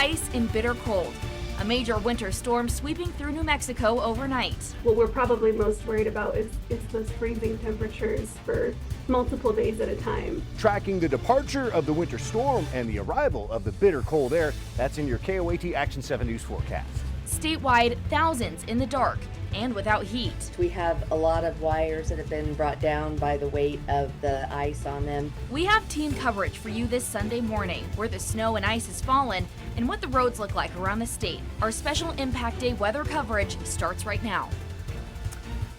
ice and bitter cold. A major winter storm sweeping through New Mexico overnight. What we're probably most worried about is those freezing temperatures for multiple days at a time. Tracking the departure of the winter storm and the arrival of the bitter cold air, that's in your KOAT Action 7 News forecast. Statewide, thousands in the dark and without heat. We have a lot of wires that have been brought down by the weight of the ice on them. We have team coverage for you this Sunday morning, where the snow and ice has fallen and what the roads look like around the state. Our special Impact Day weather coverage starts right now.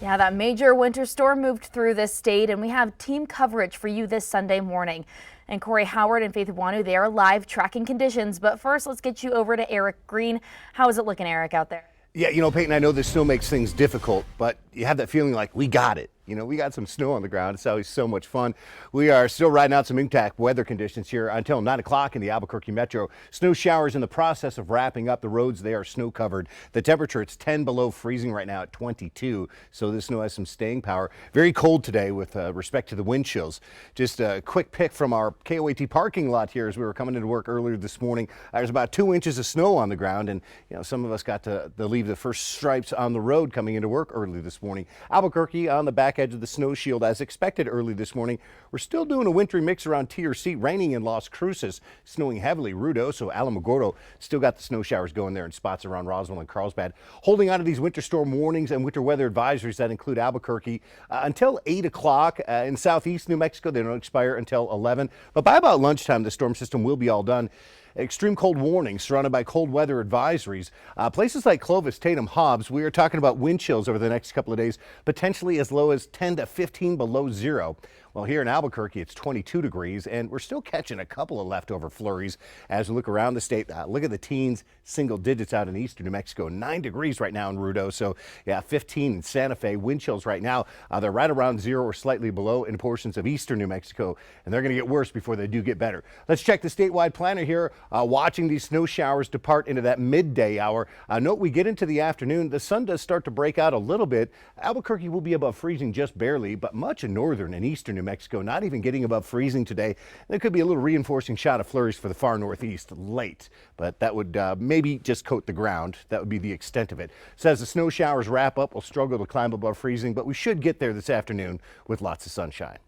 Yeah, that major winter storm moved through this state, and we have team coverage for you this Sunday morning. And Corey Howard and Faith Iwanu, they are live tracking conditions. But first, let's get you over to Eric Green. How is it looking, Eric, out there? Yeah, Peyton, I know this snow makes things difficult, but you have that feeling like we got it. We got some snow on the ground. It's always so much fun. We are still riding out some impact weather conditions here until 9 o'clock in the Albuquerque metro. Snow showers in the process of wrapping up. The roads, they are snow covered. The temperature, it's 10 below freezing right now at 22. So this snow has some staying power. Very cold today with respect to the wind chills. Just a quick pic from our KOAT parking lot here as we were coming into work earlier this morning. There's about 2 inches of snow on the ground, and some of us got to leave the first stripes on the road coming into work early this morning. Albuquerque on the back edge of the snow shield as expected early this morning. We're still doing a wintry mix around TRC, raining in Las Cruces, snowing heavily Ruidoso, Alamogordo. Still got the snow showers going there in spots around Roswell and Carlsbad. Holding on to these winter storm warnings and winter weather advisories that include Albuquerque until 8 o'clock. In southeast New Mexico, they don't expire until 11. But by about lunchtime, the storm system will be all done. Extreme cold warnings surrounded by cold weather advisories. Places like Clovis, Tatum, Hobbs, we are talking about wind chills over the next couple of days, potentially as low as 10 to 15 below zero. Well, here in Albuquerque, it's 22 degrees, and we're still catching a couple of leftover flurries as we look around the state. Look at the teens, single digits out in eastern New Mexico. 9 degrees right now in Ruidoso. Yeah, 15 in Santa Fe. Wind chills right now, they're right around zero or slightly below in portions of eastern New Mexico, and they're going to get worse before they do get better. Let's check the statewide planner here, watching these snow showers depart into that midday hour. Note we get into the afternoon, the sun does start to break out a little bit. Albuquerque will be above freezing just barely, but much in northern and eastern New Mexico not even getting above freezing today. There could be a little reinforcing shot of flurries for the far northeast late, but that would maybe just coat the ground. That would be the extent of it. So as the snow showers wrap up, we'll struggle to climb above freezing, but we should get there this afternoon with lots of sunshine.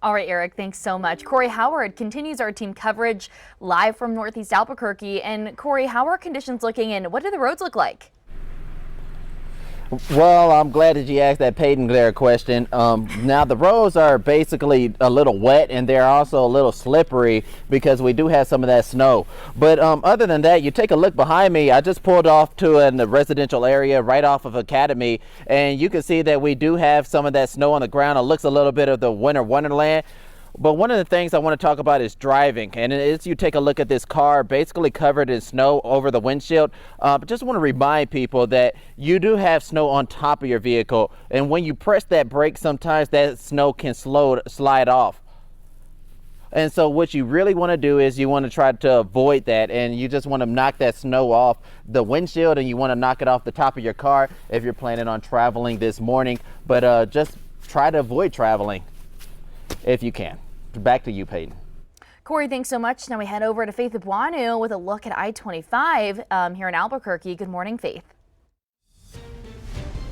All right, Eric, thanks so much. Corey Howard continues our team coverage live from Northeast Albuquerque. And Corey, how are conditions looking and what do the roads look like? Well, I'm glad that you asked that Peyton Glare question. Now the roads are basically a little wet and they're also a little slippery because we do have some of that snow. But other than that, you take a look behind me. I just pulled off to a residential area right off of Academy, and you can see that we do have some of that snow on the ground. It looks a little bit of the winter wonderland. But one of the things I want to talk about is driving, and as you take a look at this car basically covered in snow over the windshield, but just want to remind people that you do have snow on top of your vehicle, and when you press that brake, sometimes that snow can slide off. And so what you really want to do is you want to try to avoid that, and you just want to knock that snow off the windshield, and you want to knock it off the top of your car if you're planning on traveling this morning. But just try to avoid traveling if you can. Back to you, Peyton. Corey, thanks so much. Now we head over to Faith Iwanu with a look at I-25 here in Albuquerque. Good morning, Faith.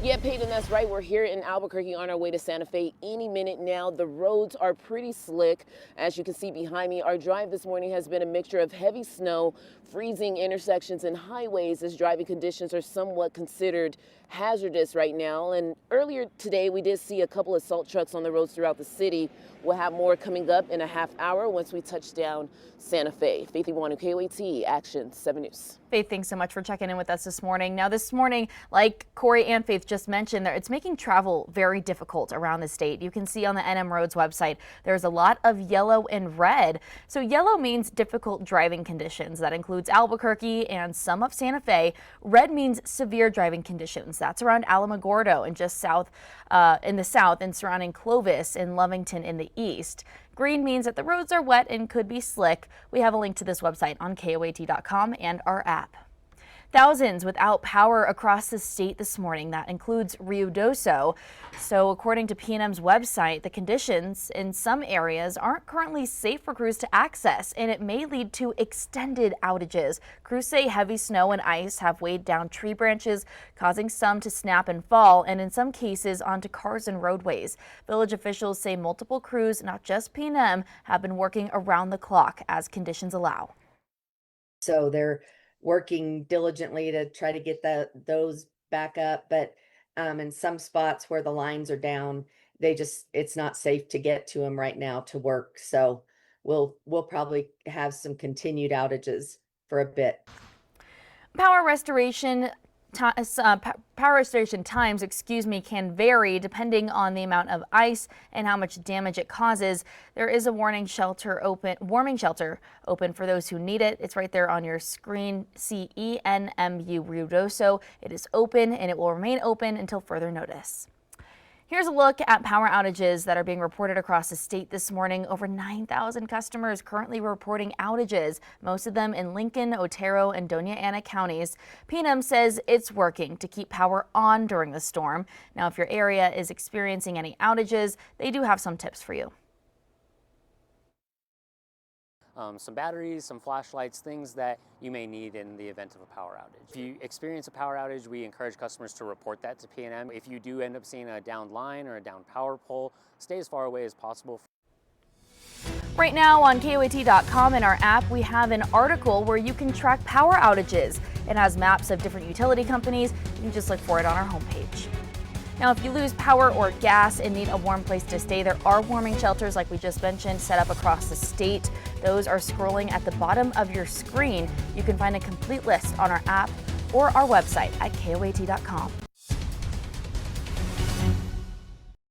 Yeah, Peyton, that's right. We're here in Albuquerque on our way to Santa Fe any minute now. The roads are pretty slick. As you can see behind me, our drive this morning has been a mixture of heavy snow, freezing intersections and highways as driving conditions are somewhat considered hazardous right now. And earlier today, we did see a couple of salt trucks on the roads throughout the city. We'll have more coming up in a half hour once we touch down Santa Fe. Faith Iwanu, KOAT, Action 7 News. Faith, thanks so much for checking in with us this morning. Now this morning, like Corey and Faith just mentioned, it's making travel very difficult around the state. You can see on the NM Roads website, there's a lot of yellow and red. So yellow means difficult driving conditions. That includes Albuquerque and some of Santa Fe. Red means severe driving conditions. That's around Alamogordo and just south in the south and surrounding Clovis and Lovington in the east. Green means that the roads are wet and could be slick. We have a link to this website on KOAT.com and our app. Thousands without power across the state this morning. That includes Ruidoso. So according to PNM's website, the conditions in some areas aren't currently safe for crews to access, and it may lead to extended outages. Crews say heavy snow and ice have weighed down tree branches, causing some to snap and fall, and in some cases onto cars and roadways. Village officials say multiple crews, not just PNM, have been working around the clock as conditions allow. So they're working diligently to try to get those back up, but in some spots where the lines are down, it's not safe to get to them right now to work. So we'll probably have some continued outages for a bit. Power restoration times, can vary depending on the amount of ice and how much damage it causes. There is a warming shelter open for those who need it. It's right there on your screen. CENMU Ruidoso. It is open and it will remain open until further notice. Here's a look at power outages that are being reported across the state this morning. Over 9,000 customers currently reporting outages, most of them in Lincoln, Otero, and Doña Ana counties. PNM says it's working to keep power on during the storm. Now, if your area is experiencing any outages, they do have some tips for you. Some batteries, some flashlights, things that you may need in the event of a power outage. If you experience a power outage, we encourage customers to report that to PNM. If you do end up seeing a downed line or a downed power pole, stay as far away as possible. Right now on KOAT.com and our app, we have an article where you can track power outages. It has maps of different utility companies. You can just look for it on our homepage. Now, if you lose power or gas and need a warm place to stay, there are warming shelters, like we just mentioned, set up across the state. Those are scrolling at the bottom of your screen. You can find a complete list on our app or our website at KOAT.com.